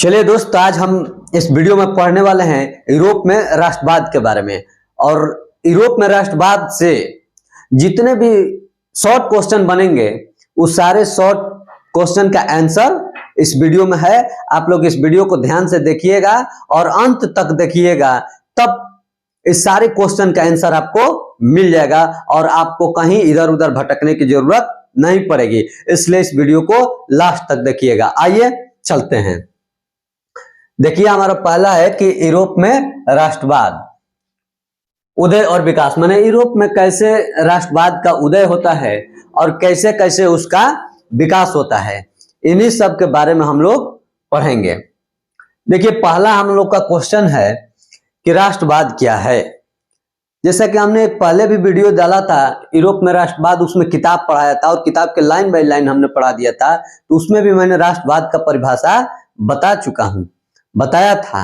चलिए दोस्त, आज हम इस वीडियो में पढ़ने वाले हैं यूरोप में राष्ट्रवाद के बारे में। और यूरोप में राष्ट्रवाद से जितने भी शॉर्ट क्वेश्चन बनेंगे उस सारे शॉर्ट क्वेश्चन का आंसर इस वीडियो में है। आप लोग इस वीडियो को ध्यान से देखिएगा और अंत तक देखिएगा, तब इस सारे क्वेश्चन का आंसर आपको मिल जाएगा और आपको कहीं इधर उधर भटकने की जरूरत नहीं पड़ेगी। इसलिए इस वीडियो को लास्ट तक देखिएगा। आइए चलते हैं। देखिए, हमारा पहला है कि यूरोप में राष्ट्रवाद उदय और विकास, माने यूरोप में कैसे राष्ट्रवाद का उदय होता है और कैसे कैसे उसका विकास होता है, इन्हीं सब के बारे में हम लोग पढ़ेंगे। देखिए, पहला हम लोग का क्वेश्चन है कि राष्ट्रवाद क्या है। जैसा कि हमने पहले भी वीडियो डाला था यूरोप में राष्ट्रवाद, उसमें किताब पढ़ाया था और किताब के लाइन बाय लाइन हमने पढ़ा दिया था, तो उसमें भी मैंने राष्ट्रवाद का परिभाषा बताया था।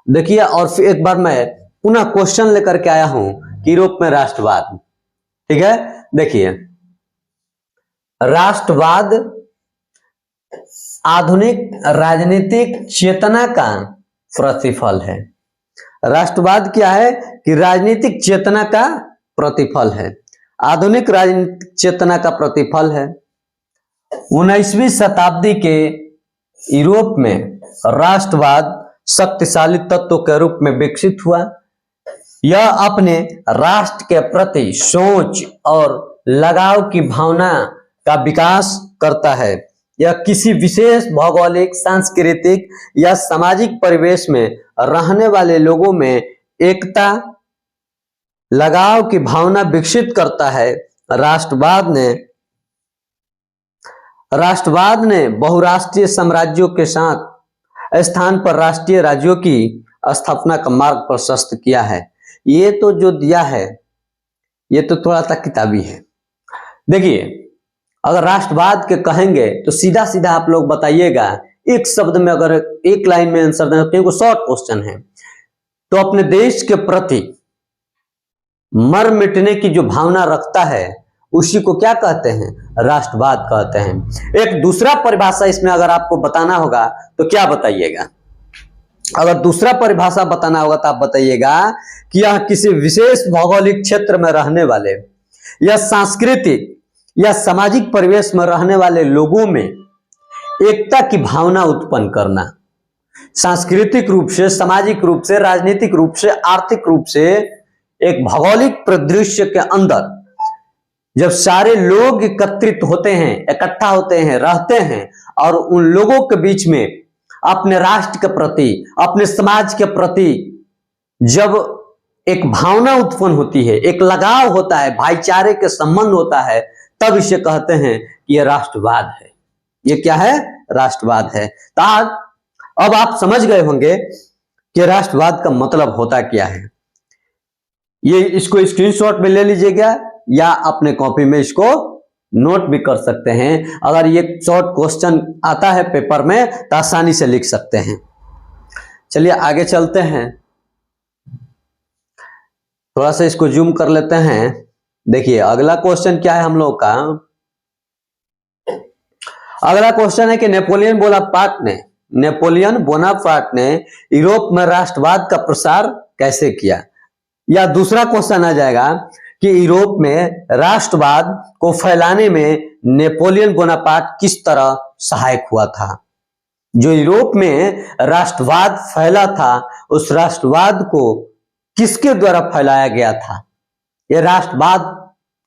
देखिए, और फिर एक बार मैं पुनः क्वेश्चन लेकर के आया हूं कि यूरोप में राष्ट्रवाद, ठीक है। देखिए, राष्ट्रवाद आधुनिक राजनीतिक चेतना का प्रतिफल है। राष्ट्रवाद क्या है कि राजनीतिक चेतना का प्रतिफल है, आधुनिक राजनीतिक चेतना का प्रतिफल है। 19वीं शताब्दी के यूरोप में राष्ट्रवाद शक्तिशाली तत्व के रूप में विकसित हुआ। यह अपने राष्ट्र के प्रति सोच और लगाव की भावना का विकास करता है। यह किसी विशेष भौगोलिक, सांस्कृतिक या सामाजिक परिवेश में रहने वाले लोगों में एकता, लगाव की भावना विकसित करता है। राष्ट्रवाद ने बहुराष्ट्रीय साम्राज्यों के साथ स्थान पर राष्ट्रीय राज्यों की स्थापना का मार्ग प्रशस्त किया है। ये तो जो दिया है ये तो थोड़ा सा किताबी है। देखिए, अगर राष्ट्रवाद के कहेंगे तो सीधा सीधा आप लोग बताइएगा, एक शब्द में, अगर एक लाइन में आंसर देना, क्योंकि शॉर्ट क्वेश्चन है, तो अपने देश के प्रति मर मिटने की जो भावना रखता है उसी को क्या कहते हैं? राष्ट्रवाद कहते हैं। एक दूसरा परिभाषा इसमें अगर आपको बताना होगा तो क्या बताइएगा? अगर दूसरा परिभाषा बताना होगा तो आप बताइएगा कि यह किसी विशेष भौगोलिक क्षेत्र में रहने वाले या सांस्कृतिक या सामाजिक परिवेश में रहने वाले लोगों में एकता की भावना उत्पन्न करना। सांस्कृतिक रूप से, सामाजिक रूप से, राजनीतिक रूप से, आर्थिक रूप से एक भौगोलिक परिदृश्य के अंदर जब सारे लोग एकत्रित होते हैं, इकट्ठा होते हैं, रहते हैं, और उन लोगों के बीच में अपने राष्ट्र के प्रति, अपने समाज के प्रति जब एक भावना उत्पन्न होती है, एक लगाव होता है, भाईचारे के संबंध होता है, तब इसे कहते हैं कि यह राष्ट्रवाद है। ये क्या है? राष्ट्रवाद है। तो अब आप समझ गए होंगे कि राष्ट्रवाद का मतलब होता क्या है। ये इसको स्क्रीनशॉट में ले लीजिएगा या अपने कॉपी में इसको नोट भी कर सकते हैं। अगर ये शॉर्ट क्वेश्चन आता है पेपर में तो आसानी से लिख सकते हैं। चलिए आगे चलते हैं, थोड़ा सा इसको जूम कर लेते हैं। देखिए, अगला क्वेश्चन क्या है हम लोग का? अगला क्वेश्चन है कि नेपोलियन बोनापार्ट ने यूरोप में राष्ट्रवाद का प्रसार कैसे किया। या दूसरा क्वेश्चन आ जाएगा कि यूरोप में राष्ट्रवाद को फैलाने में नेपोलियन बोनापार्ट किस तरह सहायक हुआ था। जो यूरोप में राष्ट्रवाद फैला था, उस राष्ट्रवाद को किसके द्वारा फैलाया गया था? यह राष्ट्रवाद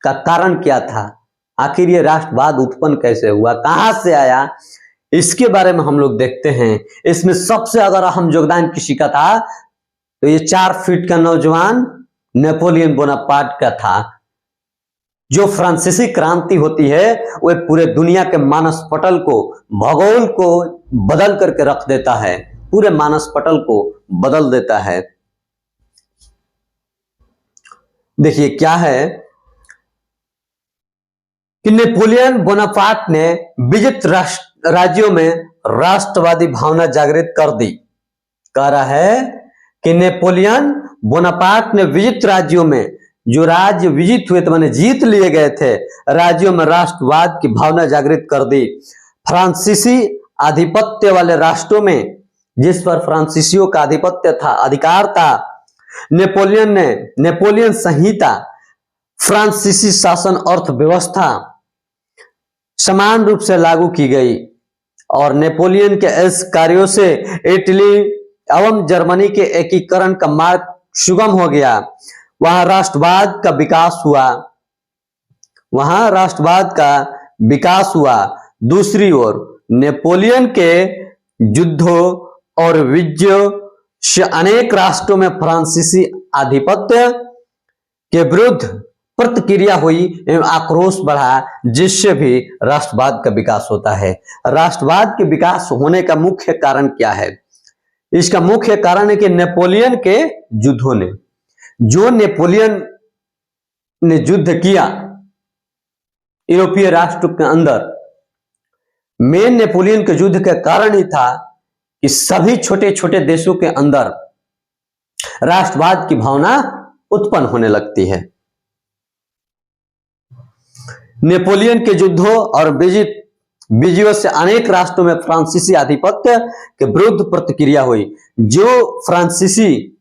का कारण क्या था? आखिर ये राष्ट्रवाद उत्पन्न कैसे हुआ, कहां से आया, इसके बारे में हम लोग देखते हैं। इसमें सबसे अगर अहम योगदान किसी का था तो ये 4 फीट का नौजवान नेपोलियन बोनापार्ट का था। जो फ्रांसीसी क्रांति होती है वो पूरे दुनिया के मानस पटल को, भूगोल को बदल करके रख देता है, पूरे मानस पटल को बदल देता है। देखिए क्या है कि नेपोलियन बोनापार्ट ने विजित राज्यों में राष्ट्रवादी भावना जागृत कर दी। कह रहा है कि नेपोलियन बोनापार्ट ने विजित राज्यों में, जो राज्य विजित हुए थे, माने जीत लिए गए थे, राज्यों में राष्ट्रवाद की भावना जागृत कर दी। फ्रांसीसी आधिपत्य वाले राष्ट्रों में जिस पर फ्रांसीसियों का आधिपत्य था, अधिकार था। नेपोलियन संहिता, फ्रांसीसी शासन अर्थव्यवस्था समान रूप से लागू की गई और नेपोलियन के इस कार्यों से इटली एवं जर्मनी के एकीकरण का मार्ग सुगम हो गया। वहां राष्ट्रवाद का विकास हुआ। दूसरी ओर नेपोलियन के युद्धों और विजयों से अनेक राष्ट्रों में फ्रांसीसी आधिपत्य के विरुद्ध प्रतिक्रिया हुई एवं आक्रोश बढ़ा, जिससे भी राष्ट्रवाद का विकास होता है। राष्ट्रवाद के विकास होने का मुख्य कारण क्या है? इसका मुख्य कारण है कि नेपोलियन के युद्धों ने, जो नेपोलियन ने युद्ध किया यूरोपीय राष्ट्र के अंदर, मेन नेपोलियन के युद्ध के कारण ही था कि सभी छोटे छोटे देशों के अंदर राष्ट्रवाद की भावना उत्पन्न होने लगती है। नेपोलियन के युद्धों और विजयों से अनेक राष्ट्रों में फ्रांसीसी आधिपत्य के विरुद्ध प्रतिक्रिया हुई। जो फ्रांसीसी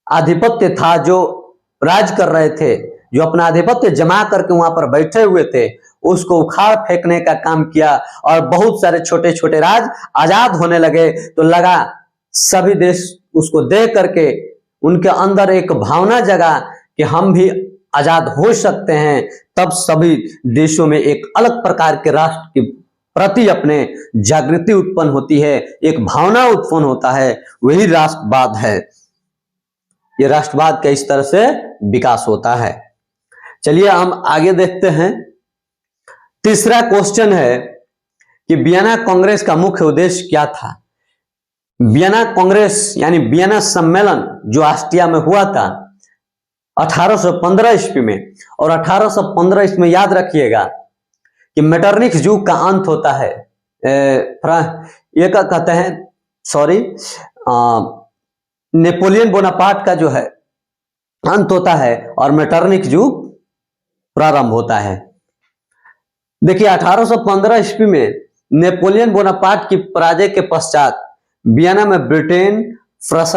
आधिपत्य था, जो राज कर रहे थे, जो अपना आधिपत्य जमा करके वहां पर बैठे हुए थे, उसको उखाड़ फेंकने का काम किया और बहुत सारे छोटे छोटे राज आजाद होने लगे। तो लगा सभी देश उसको देख करके उनके अंदर एक भावना जगा कि हम भी आजाद हो सकते हैं। तब सभी देशों में एक अलग प्रकार के राष्ट्र के प्रति अपने जागृति उत्पन्न होती है, एक भावना उत्पन्न होता है, वही राष्ट्रवाद है। ये राष्ट्रवाद का इस तरह से विकास होता है। चलिए हम आगे देखते हैं। तीसरा क्वेश्चन है कि वियना कांग्रेस का मुख्य उद्देश्य क्या था? वियना कांग्रेस यानी वियना सम्मेलन जो ऑस्ट्रिया में हुआ था 1815 ईस्वी में, और 1815 ईस्वी में याद रखिएगा कि मेटरनिख युग का अंत होता है। ये क्या कहते हैं, नेपोलियन बोनापार्ट का जो है अंत होता है और मेटरनिख युग प्रारंभ होता है। देखिए 1815 ईस्वी में नेपोलियन बोनापार्ट की पराजय के पश्चात वियना में ब्रिटेन, फ्रांस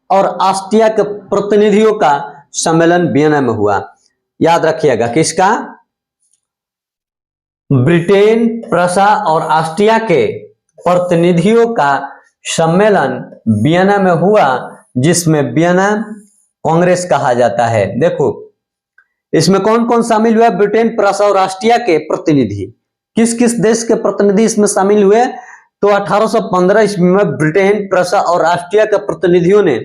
और ऑस्ट्रिया के प्रतिनिधियों का सम्मेलन वियना में हुआ। याद रखिएगा किसका? ब्रिटेन, फ्रांस और ऑस्ट्रिया के प्रतिनिधियों का सम्मेलन वियना में हुआ, जिसमें वियना कांग्रेस कहा जाता है। देखो इसमें कौन कौन शामिल हुआ? ब्रिटेन, फ्रांस और ऑस्ट्रिया के प्रतिनिधि। किस किस देश के प्रतिनिधि इसमें शामिल हुए? तो 1815 ईस्वी में ब्रिटेन, फ्रांस और ऑस्ट्रिया के प्रतिनिधियों ने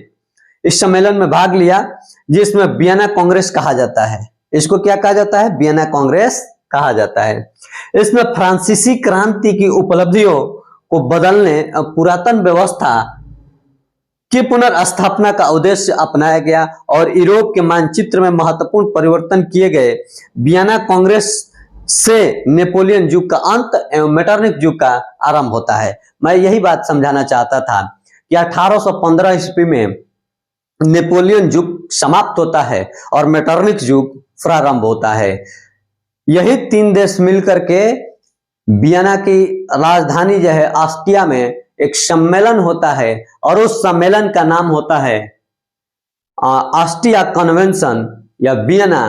इस सम्मेलन में भाग लिया, जिसमें वियना कांग्रेस कहा जाता है। इसको क्या कहा जाता है? वियना कांग्रेस कहा जाता है। इसमें फ्रांसीसी क्रांति की उपलब्धियों को बदलने, पुरातन व्यवस्था की पुनर्स्थापना का उद्देश्य अपनाया गया और यूरोप के मानचित्र में महत्वपूर्ण परिवर्तन किए गए। वियना कांग्रेस से नेपोलियन युग का अंत एवं मेटरनिख युग का आरंभ होता है। मैं यही बात समझाना चाहता था कि 1815 ईस्वी में नेपोलियन युग समाप्त होता है और मेटरनिख युग प्रारंभ होता है। यही तीन देश मिलकर के वियना की राजधानी जो है ऑस्ट्रिया में एक सम्मेलन होता है और उस सम्मेलन का नाम होता है ऑस्ट्रिया कन्वेंशन या वियना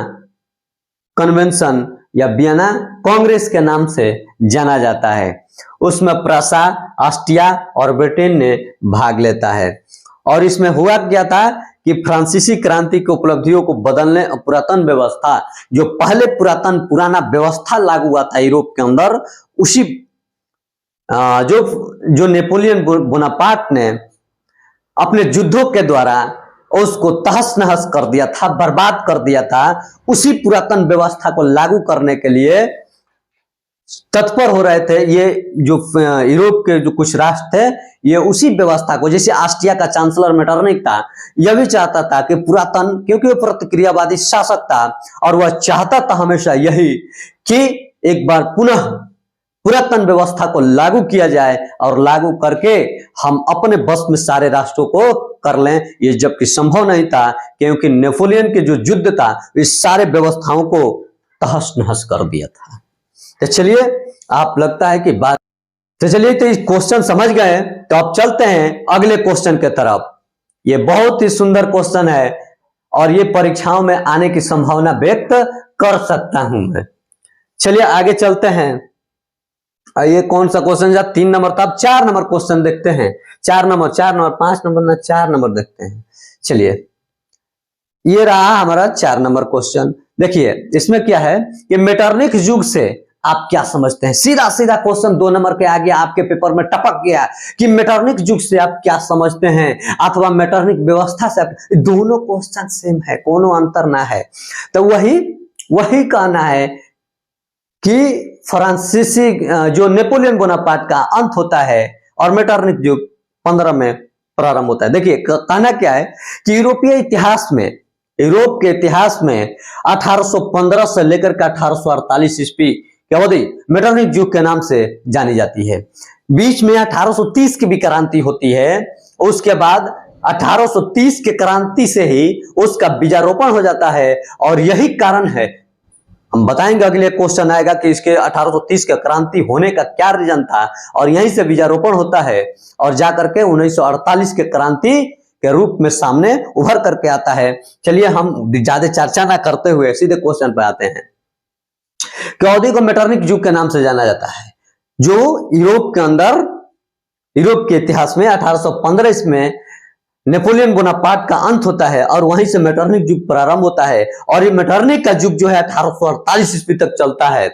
कन्वेंशन या वियना कांग्रेस के नाम से जाना जाता है। उसमें फ्रांस, ऑस्ट्रिया और ब्रिटेन ने भाग लेता है। और इसमें हुआ क्या था कि फ्रांसीसी क्रांति की उपलब्धियों को बदलने, पुरातन व्यवस्था, जो पहले पुराना व्यवस्था लागू हुआ था यूरोप के अंदर, उसी जो नेपोलियन बोनापार्ट ने अपने युद्धों के द्वारा उसको तहस नहस कर दिया था, बर्बाद कर दिया था, उसी पुरातन व्यवस्था को लागू करने के लिए तत्पर हो रहे थे। ये जो यूरोप के जो कुछ राष्ट्र थे, ये उसी व्यवस्था को, जैसे ऑस्ट्रिया का चांसलर मेटरनिख था, यह भी चाहता था कि पुरातन, क्योंकि वो प्रतिक्रियावादी शासक था और वह चाहता था हमेशा यही कि एक बार पुनः पुरातन व्यवस्था को लागू किया जाए और लागू करके हम अपने बस में सारे राष्ट्रों को कर लें। ये जबकि संभव नहीं था, क्योंकि नेपोलियन के जो युद्ध था इस सारे व्यवस्थाओं को तहस नहस कर दिया था। तो चलिए, आप लगता है कि बात तो चलिए, तो इस क्वेश्चन समझ गए, तो अब चलते हैं अगले क्वेश्चन के तरफ। ये बहुत ही सुंदर क्वेश्चन है और ये परीक्षाओं में आने की संभावना व्यक्त कर सकता हूं मैं। चलिए आगे चलते हैं। ये कौन सा क्वेश्चन था? 3 नंबर था। अब 4 नंबर क्वेश्चन देखते हैं। 4 नंबर 5 नंबर ना 4 नंबर देखते हैं। चलिए, ये रहा हमारा 4 नंबर क्वेश्चन। देखिए इसमें क्या है कि मेटरनिक युग से आप क्या समझते हैं? सीधा सीधा क्वेश्चन 2 नंबर के आगे आपके पेपर में टपक गया कि मेटरनिक युग से आप क्या समझते हैं, अथवा मेटरनिक व्यवस्था से आप, दोनों क्वेश्चन सेम है, कोनो अंतर ना है। तो वही कहना है कि फ्रांसीसी जो नेपोलियन बोनापार्ट का अंत होता है और मेटरनिक युग 15 में प्रारंभ होता है। देखिए कहना क्या है कि यूरोप के इतिहास में 1815 से लेकर के 1848 ईस्वी की अवधि मेटरनिक युग के नाम से जानी जाती है। बीच में 1830 की भी क्रांति होती है, उसके बाद 1830 के क्रांति से ही उसका बीजारोपण हो जाता है। और यही कारण है, हम बताएंगे, अगले क्वेश्चन आएगा कि इसके 1830 के क्रांति होने का क्या रीजन था, और यहीं से बीजारोपण होता है और जाकर के 1948 के क्रांति के रूप में सामने उभर करके आता है। चलिए हम ज्यादा चर्चा ना करते हुए सीधे क्वेश्चन पे आते हैं। अवधि को मेटरनिक युग के नाम से जाना जाता है, जो यूरोप के अंदर, यूरोप के इतिहास में 1815 में नेपोलियन बोनापार्ट का अंत होता है और वहीं से मेटरनिक युग प्रारंभ होता है। और ये मेटरनिक का युग जो है 1848 ईस्वी तक चलता है,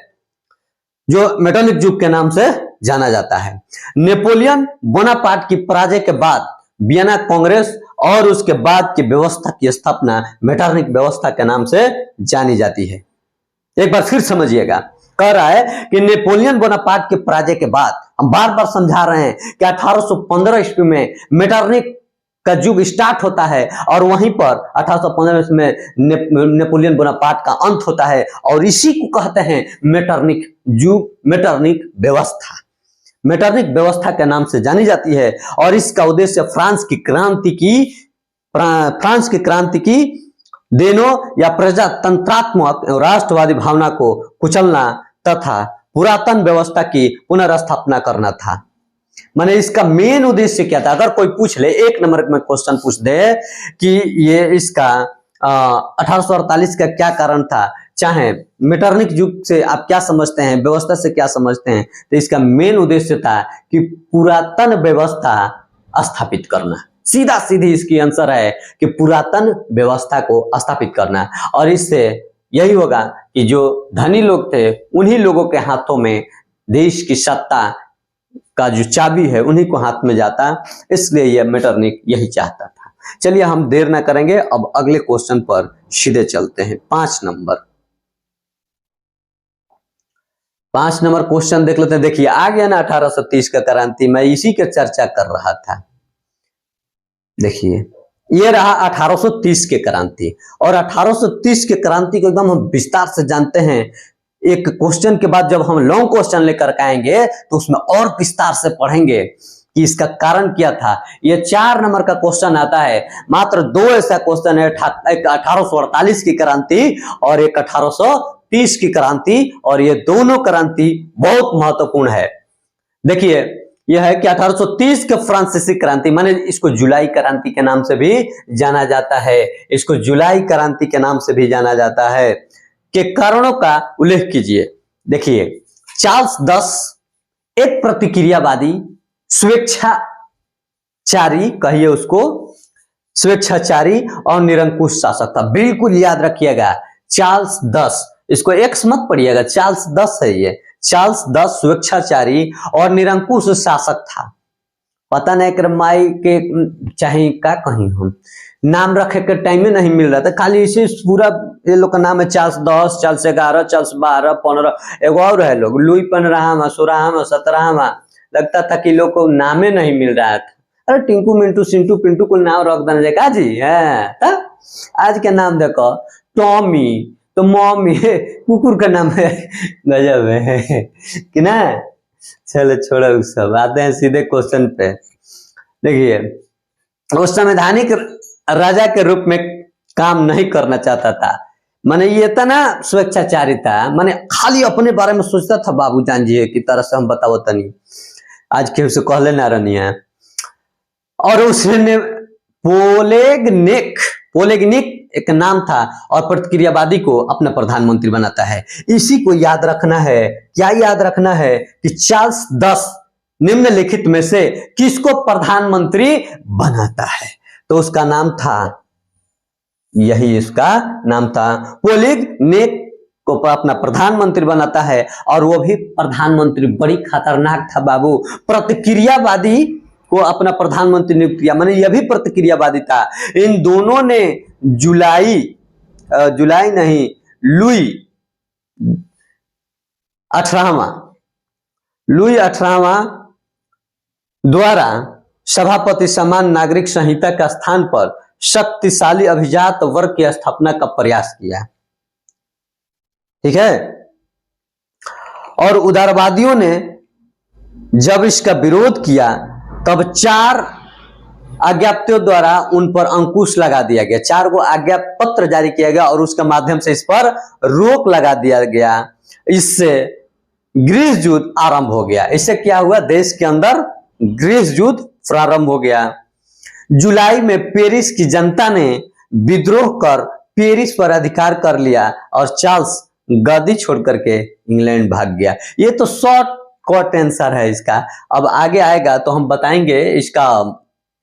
जो मेटरनिक युग के नाम से जाना जाता है। नेपोलियन बोनापार्ट की पराजय के बाद वियना कांग्रेस और उसके बाद की व्यवस्था की स्थापना मेटरनिक व्यवस्था के नाम से जानी जाती है। एक बार फिर समझिएगा, कह रहा है कि नेपोलियन बोनापार्ट के पराजय के बाद, हम बार बार समझा रहे हैं कि 1815 ईस्वी में मेटरनिक का युग स्टार्ट होता है और वहीं पर 1815 में नेपोलियन बोनापार्ट का अंत होता है, और इसी को कहते हैं मेटरनिक युग, मेटरनिक व्यवस्था। मेटरनिक व्यवस्था के नाम से जानी जाती है और इसका उद्देश्य फ्रांस की क्रांति की देनों या प्रजातंत्रात्मक राष्ट्रवादी भावना को कुचलना तथा पुरातन व्यवस्था की पुनर्स्थापना करना था। माने इसका मेन उद्देश्य क्या था? अगर कोई पूछ ले, 1 नंबर में क्वेश्चन पूछ दे कि ये इसका 1848 का क्या कारण था, चाहे मेटरनिक युग से आप क्या समझते हैं, व्यवस्था से क्या समझते हैं, तो इसका मेन उद्देश्य था कि पुरातन व्यवस्था स्थापित करना। सीधा सीधी इसकी आंसर है कि पुरातन व्यवस्था को स्थापित करना। और इससे यही होगा कि जो धनी लोग थे उन्हीं लोगों के हाथों में देश की सत्ता का जो चाबी है उन्हीं को हाथ में जाता, इसलिए यह मेटरनिक यही चाहता था। चलिए हम देर ना करेंगे, अब अगले क्वेश्चन पर सीधे चलते हैं। 5 नंबर क्वेश्चन देख लेते हैं। देखिए आ गया ना 1830 का क्रांति, मैं इसी के चर्चा कर रहा था। देखिए ये रहा 1830 के क्रांति, और 1830 के क्रांति को एकदम हम विस्तार से जानते हैं। एक क्वेश्चन के बाद जब हम लॉन्ग क्वेश्चन लेकर आएंगे तो उसमें और विस्तार से पढ़ेंगे कि इसका कारण क्या था। ये 4 नंबर का क्वेश्चन आता है, मात्र 2 ऐसा क्वेश्चन है, एक 1848 की क्रांति और एक 1830 की क्रांति, और ये दोनों क्रांति बहुत महत्वपूर्ण है। देखिए यह है कि 1830 के फ्रांसीसी क्रांति, माने इसको जुलाई क्रांति के नाम से भी जाना जाता है, इसको जुलाई क्रांति के नाम से भी जाना जाता है, के कारणों का उल्लेख कीजिए। देखिए चार्ल्स 10 एक प्रतिक्रियावादी स्वेच्छाचारी, कहिए उसको स्वेच्छाचारी और निरंकुश शासक था। बिल्कुल याद रखिएगा, चार्ल्स 10, इसको एक्स मत पढ़िएगा, चार्ल्स 10 है ये। चार्ल्स 10 स्वेच्छाचारी और निरंकुश शासक था। पता नहीं कर माई के चाहे का कहीं हम नाम रखे के टाइम में नहीं मिल रहा था, खाली इसी पूरा ये लोग का नाम है चार्ल्स 10, चार्ल्स 11, चार्ल्स 12, 15, एगो और है लोग लुई 15, 16, 17, लगता था कि लोग को नामे नहीं मिल रहा था। अरे टिंकू मिंटू सिंटू पिंटू को नाम रख देना चाहिए का जी है। आज के नाम देखो टॉमी, तो मम्मी कुकुर का नाम है, गजब है कि ना। चलो छोड़ो उस सब, आते हैं सीधे क्वेश्चन पे। देखिए वो संवैधानिक राजा के रूप में काम नहीं करना चाहता था, माने ये इतना स्वेच्छाचारी था, माने खाली अपने बारे में सोचता था, बाबूजान जी की तरह से हम बताओ तनी। आज के उसे कहले ना रनी है। और उसने पोलेगनिक एक नाम था और प्रतिक्रियावादी को अपना प्रधानमंत्री बनाता है। इसी को याद रखना है। क्या याद रखना है कि चार्ल्स 10 निम्नलिखित में से किसको प्रधानमंत्री बनाता है? तो उसका नाम था, यही इसका नाम था, पोलेगनिक को अपना प्रधानमंत्री बनाता है। और वो भी प्रधानमंत्री बड़ी खतरनाक था बाबू। प्रतिक्रियावादी को अपना प्रधानमंत्री नियुक्त किया, माने यह भी प्रतिक्रियावादी था। इन दोनों ने लुई 18वां द्वारा सभापति समान नागरिक संहिता का स्थान पर शक्तिशाली अभिजात वर्ग की स्थापना का प्रयास किया। ठीक है। और उदारवादियों ने जब इसका विरोध किया तब 4 आज्ञापतियों द्वारा उन पर अंकुश लगा दिया गया। 4 को आज्ञा पत्र जारी किया गया और उसके माध्यम से इस पर रोक लगा दिया गया। इससे गृह युद्ध आरंभ हो गया। इससे क्या हुआ? देश के अंदर गृह युद्ध प्रारंभ हो गया। जुलाई में पेरिस की जनता ने विद्रोह कर पेरिस पर अधिकार कर लिया और चार्ल्स गद्दी छोड़ करके इंग्लैंड भाग गया। ये तो शॉर्ट कट आंसर है इसका। अब आगे आएगा तो हम बताएंगे इसका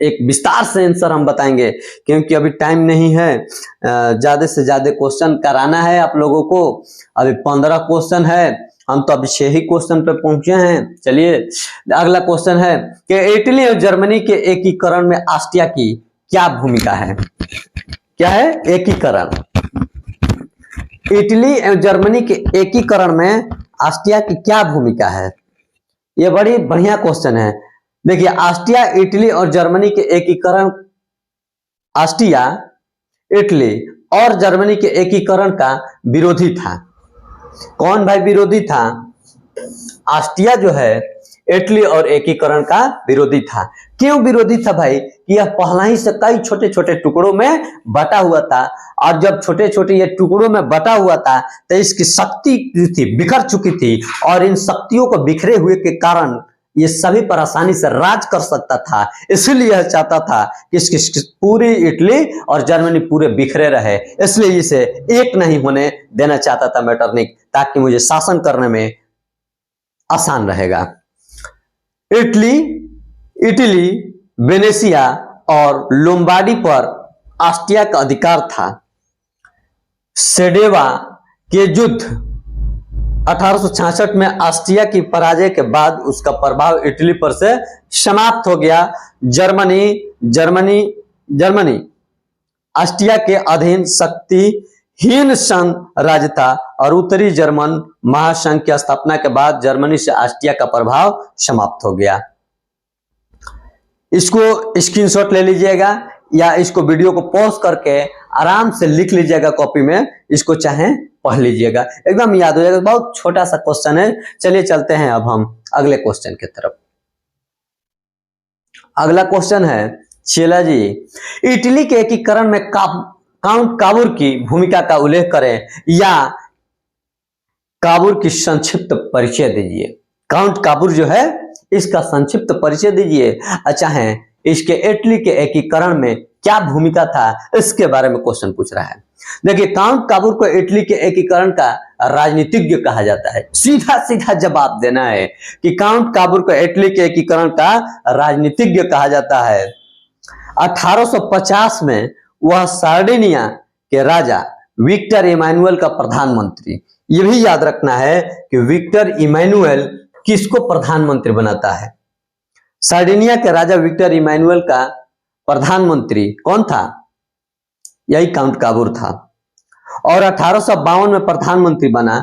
एक विस्तार से आंसर हम बताएंगे, क्योंकि अभी टाइम नहीं है। ज्यादा से ज्यादा क्वेश्चन कराना है आप लोगों को। अभी 15 क्वेश्चन है, हम तो अभी 6 ही क्वेश्चन पे पहुंचे हैं। चलिए अगला क्वेश्चन है कि इटली और जर्मनी के एकीकरण में ऑस्ट्रिया की क्या भूमिका है? क्या है? एकीकरण। इटली और जर्मनी के एकीकरण में ऑस्ट्रिया की क्या भूमिका है? यह बड़ी बढ़िया क्वेश्चन है। देखिए, ऑस्ट्रिया, इटली और जर्मनी के एकीकरण, ऑस्ट्रिया, इटली और जर्मनी के एकीकरण का विरोधी था। कौन भाई विरोधी था? ऑस्ट्रिया जो है इटली और एकीकरण का विरोधी था। क्यों विरोधी था भाई? कि यह पहला ही से कई छोटे छोटे टुकड़ों में बटा हुआ था, और जब छोटे छोटे ये टुकड़ों में बटा हुआ था तो इसकी शक्ति थी बिखर चुकी थी, और इन शक्तियों को बिखरे हुए के कारण ये सभी पर आसानी से राज कर सकता था। इसलिए यह चाहता था कि इसकी पूरी इटली और जर्मनी पूरे बिखरे रहे, इसलिए इसे एक नहीं होने देना चाहता था मेटरनिक, ताकि मुझे शासन करने में आसान रहेगा। इटली, वेनेशिया और लोम्बार्डी पर ऑस्ट्रिया का अधिकार था। सेडेवा के युद्ध 1866 में ऑस्ट्रिया की पराजय के बाद उसका प्रभाव इटली पर से समाप्त हो गया। जर्मनी ऑस्ट्रिया के अधीन शक्तिहीन संघ राज्य था, और उत्तरी जर्मन महासंघ की स्थापना के बाद जर्मनी से ऑस्ट्रिया का प्रभाव समाप्त हो गया। इसको स्क्रीनशॉट ले लीजिएगा या इसको वीडियो को पॉज करके आराम से लिख लीजिएगा कॉपी में, इसको चाहे पढ़ लीजिएगा, एकदम याद हो जाएगा। बहुत छोटा सा क्वेश्चन है। चलिए चलते हैं अब हम अगले क्वेश्चन की तरफ। अगला क्वेश्चन है, चेला जी, इटली के एकीकरण में काउंट काबूर की भूमिका का उल्लेख करें या काबूर की संक्षिप्त परिचय दीजिए। काउंट काबूर जो है इसका संक्षिप्त परिचय दीजिए। अच्छा है, इसके इटली के एकीकरण में क्या भूमिका था, इसके बारे में क्वेश्चन पूछ रहा है। देखिए, काउंट काबूर को इटली के एकीकरण का राजनीतिज्ञ कहा जाता है। सीधा सीधा जवाब देना है कि काउंट काबूर को इटली के एकीकरण का राजनीतिज्ञ कहा जाता है। 1850 में वह सार्डिनिया के राजा विक्टर इमैनुअल का प्रधानमंत्री, यह भी याद रखना है कि विक्टर इमैनुअल किसको प्रधानमंत्री बनाता है? सार्डिनिया के राजा विक्टर इमैनुअल का प्रधानमंत्री कौन था? यही काउंट काबूर था। और 1852 में प्रधानमंत्री बना।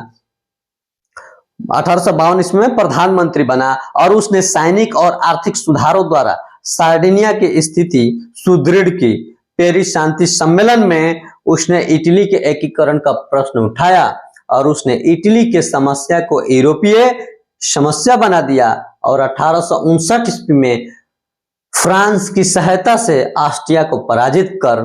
1852 इसमें प्रधानमंत्री बना और उसने सैनिक और आर्थिक सुधारों द्वारा सार्डिनिया की स्थिति सुदृढ़ की। पेरिस शांति सम्मेलन में उसने इटली के एकीकरण का प्रश्न उठाया और उसने इटली के समस्या को यूरोपीय समस्या बना दिया। और 1859 ईस्वी में फ्रांस की सहायता से ऑस्ट्रिया को पराजित कर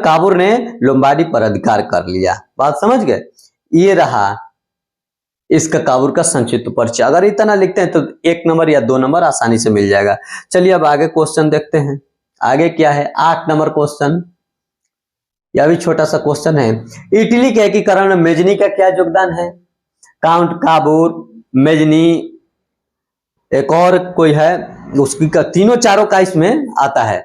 काबूर ने लोम्बार्डी पर अधिकार कर लिया। बात समझ गए? ये रहा इसका काबुल का संक्षिप्त परिचय। अगर इतना लिखते हैं तो 1 नंबर या 2 नंबर आसानी से मिल जाएगा। चलिए अब आगे क्वेश्चन देखते हैं। आगे क्या है, 8 नंबर क्वेश्चन। यह भी छोटा सा क्वेश्चन है। इटली के एकीकरण में मेजनी का क्या योगदान है? काउंट काबूर, मेजनी, एक और कोई है उसकी का तीनों चारों का इसमें आता है।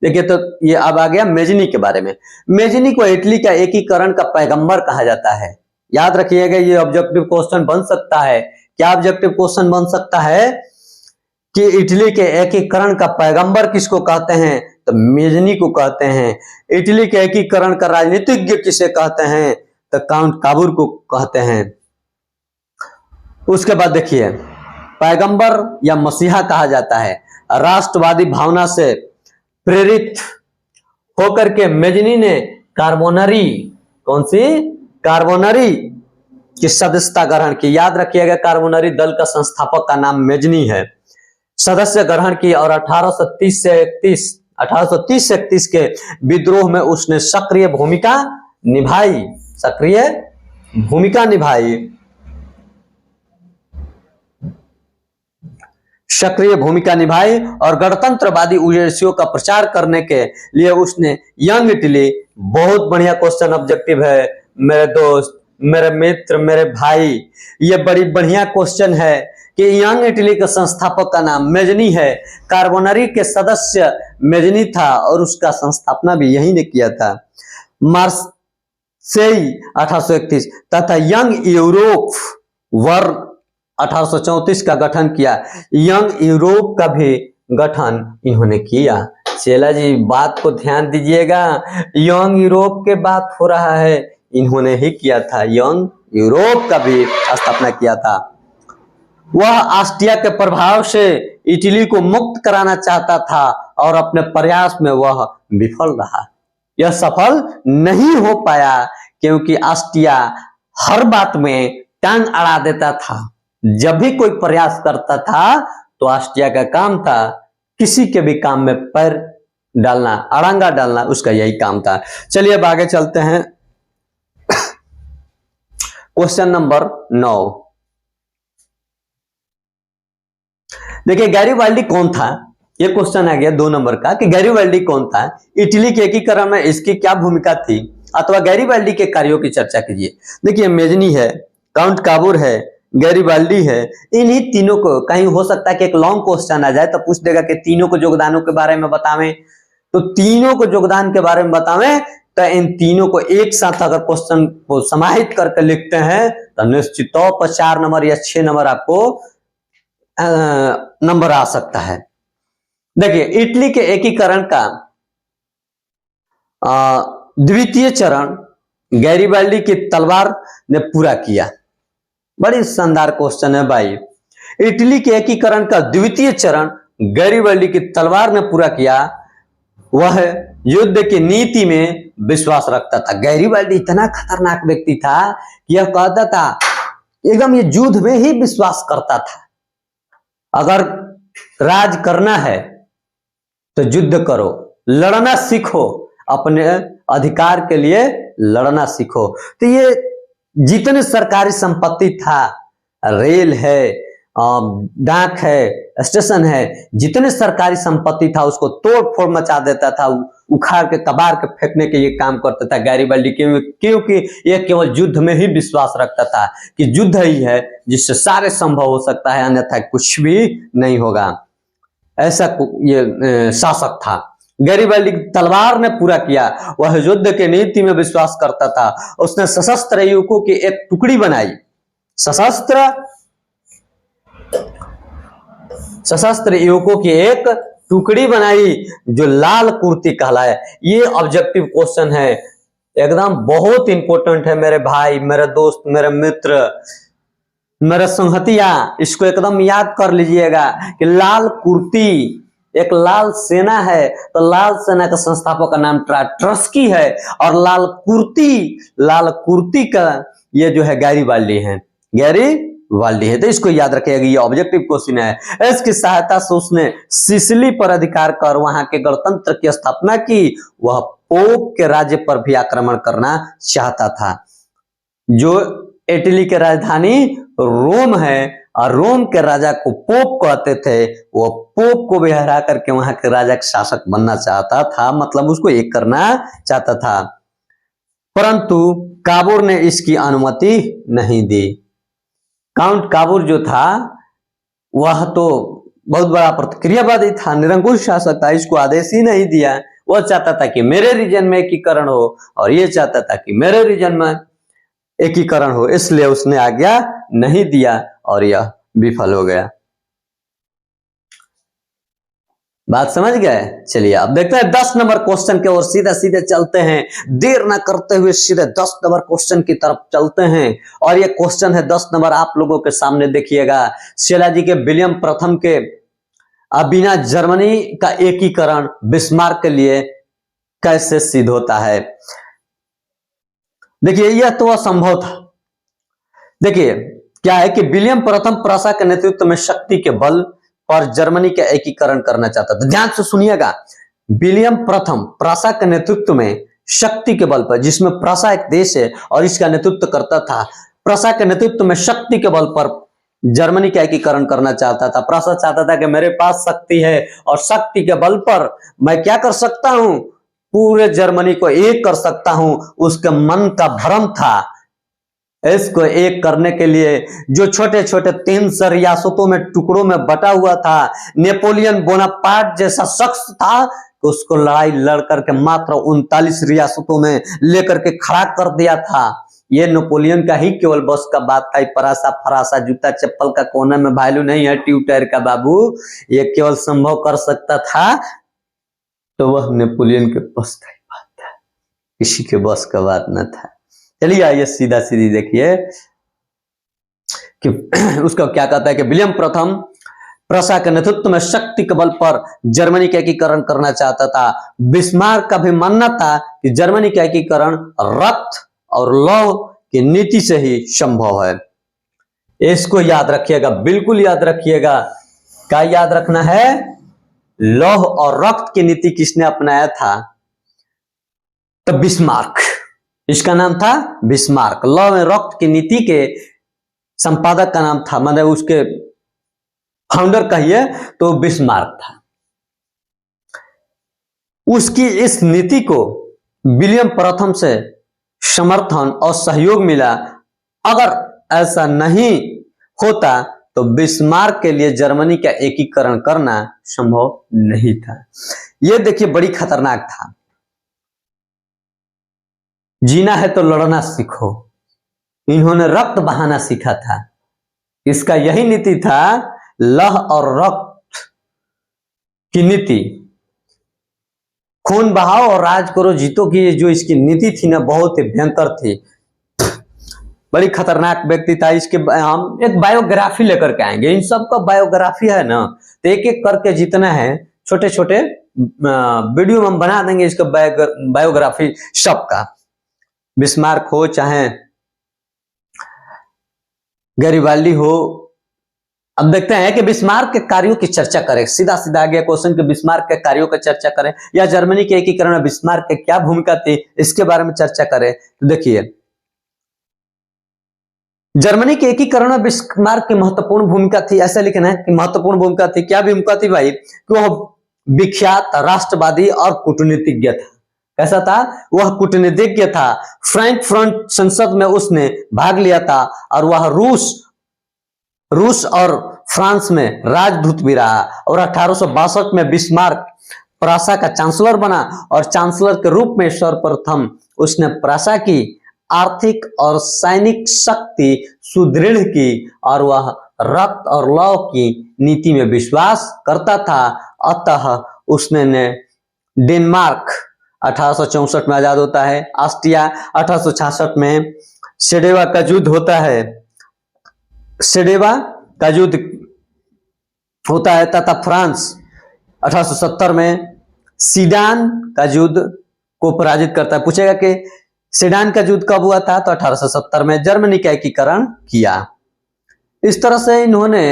देखिए तो ये अब आ गया मेजनी के बारे में। मेजनी को इटली का एकीकरण का पैगंबर कहा जाता है। याद रखिएगा, ये ऑब्जेक्टिव क्वेश्चन बन सकता है। क्या ऑब्जेक्टिव क्वेश्चन बन सकता है कि इटली के एकीकरण का पैगंबर किसको कहते हैं? तो मेजनी को कहते हैं। इटली के एकीकरण का राजनीतिज्ञ किसे कहते हैं? तो काउंट काबूर को कहते हैं। उसके बाद देखिए, पैगंबर या मसीहा कहा जाता है। राष्ट्रवादी भावना से प्रेरित होकर के मेजनी ने कार्बोनरी, कौन सी? कार्बोनरी की सदस्यता ग्रहण की। याद रखिएगा, कार्बोनरी दल का संस्थापक का नाम मेजनी है। सदस्य ग्रहण की और 1830 से 31 के विद्रोह में उसने सक्रिय भूमिका निभाई और गणतंत्रवादी उद्देश्यों का प्रचार करने के लिए उसने यंग इटली, बहुत बढ़िया क्वेश्चन ऑब्जेक्टिव है मेरे दोस्त, मेरे मित्र, मेरे भाई, ये बड़ी बढ़िया क्वेश्चन है कि यंग इटली के संस्थापक का नाम मेजनी है। कार्बोनरी के सदस्य मेजनी था और उसका संस्थापना भी यही ने किया था। मार्सेई 1831 तथा यंग यूरोप वर्ग 1834 का गठन किया। यंग यूरोप का भी गठन इन्होंने किया। चेला जी बात को ध्यान दीजिएगा, यंग यूरोप के बात हो रहा है, इन्होंने ही किया था। यंग यूरोप का भी स्थापना किया था। वह ऑस्ट्रिया के प्रभाव से इटली को मुक्त कराना चाहता था और अपने प्रयास में वह विफल रहा। यह सफल नहीं हो पाया क्योंकि ऑस्ट्रिया हर बात में टांग अड़ा देता था। जब भी कोई प्रयास करता था तो ऑस्ट्रिया का काम था किसी के भी काम में पैर डालना, अड़ंगा डालना, उसका यही काम था। चलिए अब आगे चलते हैं। Question number 9। देखिए गैरीबाल्डी कौन था? ये क्वेश्चन आ गया 2 नंबर का कि गैरीबाल्डी कौन था, इटली के एकीकरण में इसकी क्या भूमिका थी, अथवा गैरीबाल्डी के कार्यों की चर्चा कीजिए। देखिए मेजनी है, काउंट काबूर है, गैरीबाल्डी है। इन्हीं तीनों को, कहीं हो सकता है कि एक लॉन्ग क्वेश्चन आ जाए तो पूछ देगा कि तीनों को योगदानों के बारे में बतावें, तो तीनों को योगदान के बारे में बतावें तो इन तीनों को एक साथ अगर क्वेश्चन को समाहित करके लिखते हैं तो निश्चित तौर पर 4 नंबर या 6 नंबर आपको नंबर आ सकता है। देखिए इटली के एकीकरण का द्वितीय चरण गैरीबाल्डी की तलवार ने पूरा किया। बड़ी शानदार क्वेश्चन है भाई। इटली के एकीकरण का द्वितीय चरण गैरीबाल्डी की तलवार ने पूरा किया। वह युद्ध की नीति में विश्वास रखता था। गैरीबाल्डी इतना खतरनाक व्यक्ति था कि यह कहता था, एकदम ये युद्ध में ही विश्वास करता था। अगर राज करना है तो युद्ध करो, लड़ना सीखो, अपने अधिकार के लिए लड़ना सीखो। तो ये जितने सरकारी संपत्ति था, रेल है, डाक है, स्टेशन है, जितने सरकारी संपत्ति था उसको तोड़ फोड़ मचा देता था, उखाड़ के कबाड़ के फेंकने के ये काम करता था गैरीबाल्डी। क्योंकि ये केवल युद्ध में ही विश्वास रखता था कि युद्ध ही है जिससे सारे संभव हो सकता है, अन्यथा कुछ भी नहीं होगा। ऐसा ये शासक था। गैरीबाल्डी तलवार ने पूरा किया। वह युद्ध के नीति में विश्वास करता था। उसने सशस्त्र युवकों की एक टुकड़ी बनाई, सशस्त्र युवकों की एक टुकड़ी बनाई जो लाल कुर्ती कहलाए। ये ऑब्जेक्टिव क्वेश्चन है, एकदम बहुत इंपॉर्टेंट है मेरे भाई, मेरे दोस्त, मेरे मित्र, मेरे संगतिया। इसको एकदम याद कर लीजिएगा कि लाल कुर्ती, एक लाल सेना है तो लाल सेना का संस्थापक का नाम ट्रस्की है, और लाल कुर्ती का ये जो है गैरीबाल्डी है, गैरीबाल्डी है। तो इसको याद रखिएगा, ये ऑब्जेक्टिव क्वेश्चन है। इसकी सहायता से उसने सिसिली पर अधिकार कर वहां के गणतंत्र की स्थापना की। वह पोप के राज्य पर भी आक्रमण करना चाहता था। जो इटली की राजधानी रोम है और रोम के राजा को पोप कहते थे, वो पोप को भी हरा करके वहां के राजा का शासक बनना चाहता था, मतलब उसको एक करना चाहता था, परंतु काबूर ने इसकी अनुमति नहीं दी। काउंट काबूर जो था वह तो बहुत बड़ा प्रतिक्रियावादी था, निरंकुश शासक था, इसको आदेश ही नहीं दिया। वह चाहता था कि मेरे रीजन में एकीकरण हो और ये चाहता था कि मेरे रीजन में एकीकरण हो, इसलिए उसने आज्ञा नहीं दिया और यह विफल हो गया। बात समझ गए? चलिए अब देखते हैं 10 नंबर क्वेश्चन के ओर, सीधे सीधे चलते हैं, देर ना करते हुए सीधे 10 नंबर क्वेश्चन की तरफ चलते हैं। और ये क्वेश्चन है 10 नंबर, आप लोगों के सामने देखिएगा। शिलाजी के विलियम प्रथम के बिना जर्मनी का एकीकरण बिस्मार्क के लिए कैसे सिद्ध होता है? देखिए यह तो असंभव था। देखिए क्या है कि विलियम प्रथम प्रशा के नेतृत्व में शक्ति के बल और जर्मनी का एकीकरण करना चाहता था। ध्यान से सुनिएगा, विलियम प्रथम प्रशा के नेतृत्व में शक्ति के बल पर, जिसमें प्रशा एक देश है और इसका नेतृत्व करता था, प्रशा के नेतृत्व में शक्ति के बल पर जर्मनी का एकीकरण करना चाहता था। प्रशा चाहता था कि मेरे पास शक्ति है और शक्ति के बल पर मैं क्या कर सकता हूं, पूरे जर्मनी को एक कर सकता हूं। उसके मन का भ्रम था। इसको एक करने के लिए जो छोटे छोटे 3 रियासतों में टुकड़ों में बटा हुआ था, नेपोलियन बोनापार्ट जैसा शख्स था, उसको लड़ाई लड़ करके मात्र 39 रियासतों में लेकर के खड़ा कर दिया था। ये नेपोलियन का ही केवल बस का बात था। परासा फरासा जूता चप्पल का कोने में वैल्यू नहीं है ट्यूटर का बाबू, ये केवल संभव कर सकता था तो वह नेपोलियन के बस का बात था, किसी के बस का बात न था। चलिए आइए सीधा सीधी देखिए कि उसका क्या कहता है कि विलियम प्रथम प्रशा के नेतृत्व में शक्ति के बल पर जर्मनी का एकीकरण करना चाहता था। बिस्मार्क का भी मानना था कि जर्मनी का एकीकरण रक्त और लौह की नीति से ही संभव है। इसको याद रखिएगा, बिल्कुल याद रखिएगा। क्या याद रखना है? लौह और रक्त की नीति किसने अपनाया था? तो बिस्मार्क, इसका नाम था बिस्मार्क। लौह और रक्त की नीति के संपादक का नाम था, मतलब उसके फाउंडर कहिए तो बिस्मार्क था। उसकी इस नीति को विलियम प्रथम से समर्थन और सहयोग मिला। अगर ऐसा नहीं होता तो बिस्मार्क के लिए जर्मनी का एकीकरण करना संभव नहीं था। यह देखिए बड़ी खतरनाक था। जीना है तो लड़ना सीखो, इन्होंने रक्त बहाना सीखा था। इसका यही नीति था, लौह और रक्त की नीति, खून बहाओ और राज करो जीतो की जो इसकी नीति थी ना, बहुत ही भयंकर थी, बड़ी खतरनाक व्यक्ति था। इसके हम एक बायोग्राफी लेकर के आएंगे। इन सब का बायोग्राफी है ना, तो एक एक करके जितना है छोटे छोटे वीडियो में हम बना देंगे इसका बायोग्राफी सबका। बिस्मार्क हो चाहे गैरिबाल्डी हो। अब देखते हैं कि बिस्मार्क के कार्यों की चर्चा करें। सीधा सीधा आ गया क्वेश्चन कि बिस्मार्क के कार्यों की चर्चा करें या जर्मनी के एकीकरण में बिस्मार्क की क्या भूमिका थी, इसके बारे में चर्चा करें। तो देखिए जर्मनी के एकीकरण में बिस्मार्क की महत्वपूर्ण भूमिका थी। ऐसा लिखना है कि महत्वपूर्ण भूमिका थी। क्या भूमिका थी भाई? कि वह विख्यात राष्ट्रवादी और कूटनीतिज्ञ था। कैसा था? वह कूटनीतिज्ञ था। फ्रैंकफर्ट संसद में उसने भाग लिया था और वह रूस और फ्रांस में राजदूत भी रहा। और 1862 में बिस्मार्क प्रासा का चांसलर बना और चांसलर के रूप में सर्वप्रथम उसने प्रासा की आर्थिक और सैनिक शक्ति सुदृढ़ की और वह रक्त और लौह की नीति में विश्वास करता था। अतः उसने डेनमार्क 1864 में आजाद होता है, ऑस्ट्रिया 1866 में सेडेवा का युद्ध होता है, सेडेवा का युद्ध होता है, तथा फ्रांस 1870 में सीडान का युद्ध को पराजित करता है। पूछेगा कि सीडान का युद्ध कब हुआ था? तो 1870 में जर्मनी का एकीकरण किया। इस तरह से इन्होंने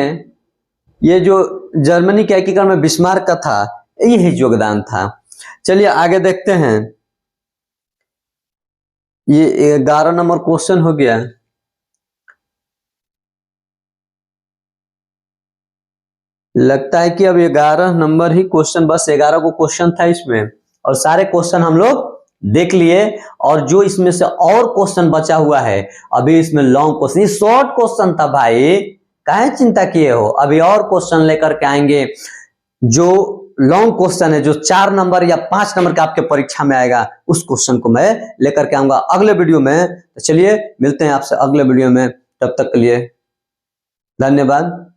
ये जो जर्मनी के एकीकरण में बिस्मार्क का था, यही योगदान था। चलिए आगे देखते हैं। ये 11 नंबर क्वेश्चन हो गया। लगता है कि अब 11 नंबर ही क्वेश्चन, बस 11 को क्वेश्चन था इसमें, और सारे क्वेश्चन हम लोग देख लिए। और जो इसमें से और क्वेश्चन बचा हुआ है, अभी इसमें लॉन्ग क्वेश्चन, शॉर्ट क्वेश्चन था भाई, काहे चिंता किए हो, अभी और क्वेश्चन लेकर के आएंगे। जो लॉन्ग क्वेश्चन है, जो 4 नंबर या 5 नंबर का आपके परीक्षा में आएगा, उस क्वेश्चन को मैं लेकर के आऊंगा अगले वीडियो में। तो चलिए मिलते हैं आपसे अगले वीडियो में, तब तक के लिए धन्यवाद।